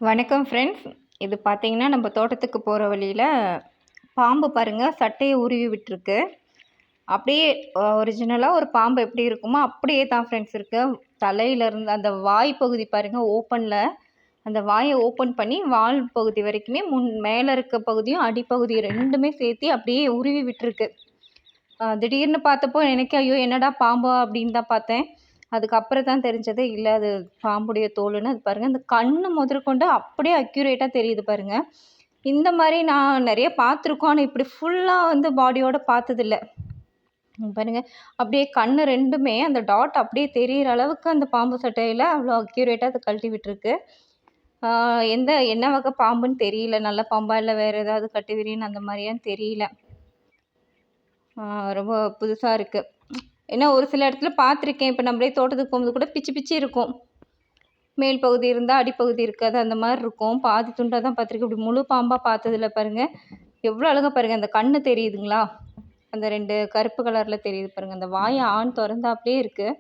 வணக்கம் ஃப்ரெண்ட்ஸ். இது பார்த்தீங்கன்னா நம்ம தோட்டத்துக்கு போகிற வழியில் பாம்பு பாருங்கள் சட்டையை உருவி விட்டுருக்கு. அப்படியே ஒரிஜினலாக ஒரு பாம்பு எப்படி இருக்குமோ அப்படியே தான் ஃப்ரெண்ட்ஸ் இருக்குது. தலையிலேருந்து அந்த வாய் பகுதி பாருங்கள் ஓப்பனில், அந்த வாயை ஓப்பன் பண்ணி வால் பகுதி வரைக்குமே மேலே இருக்க பகுதியும் அடிப்பகுதி ரெண்டுமே சேர்த்து அப்படியே உருவி விட்டுருக்கு. திடீர்னு பார்த்தப்போ எனக்கு ஐயோ என்னடா பாம்பா அப்படின்னு தான் பார்த்தேன். அதுக்கப்புறம் தான் தெரிஞ்சது இல்லை அது பாம்புடைய தோலுன்னு. அது பாருங்கள் அந்த கண்ணு முதற்கொண்டு அப்படியே அக்யூரேட்டாக தெரியுது பாருங்கள். இந்த மாதிரி நான் நிறைய பார்த்துருக்கோம், ஆனால் இப்படி ஃபுல்லாக பாடியோட பார்த்ததில்ல. பாருங்கள் அப்படியே கண்ணு ரெண்டுமே அந்த டாட் அப்படியே தெரிகிற அளவுக்கு அந்த பாம்பு சட்டையில் அவ்வளோ அக்யூரேட்டாக அதை கழட்டி விட்டுருக்கு. என்ன வகை பாம்புன்னு தெரியல, நல்ல பாம்பா இல்லை வேறு ஏதாவது கட்டுவிரின்னு அந்த மாதிரியான்னு தெரியல. ரொம்ப புதுசாக இருக்குது. ஏன்னா ஒரு சில இடத்துல பார்த்துருக்கேன். இப்போ நம்மளே தோட்டத்துக்கு போகும்போது கூட பிச்சு பிச்சு இருக்கும். மேல் பகுதி இருந்தால் அடிப்பகுதி இருக்காது, அந்த மாதிரி இருக்கும். பாதி துண்டாக தான் பார்த்துருக்கேன். இப்படி முழு பாம்பாக பார்த்ததில்ல பாருங்கள். எவ்வளோ அழகாக பாருங்கள், அந்த கண்ணு தெரியுதுங்களா, அந்த 2 கருப்பு கலரில் தெரியுது பாருங்கள். அந்த வாயை ஆண் திறந்தாப்லேயே இருக்குது.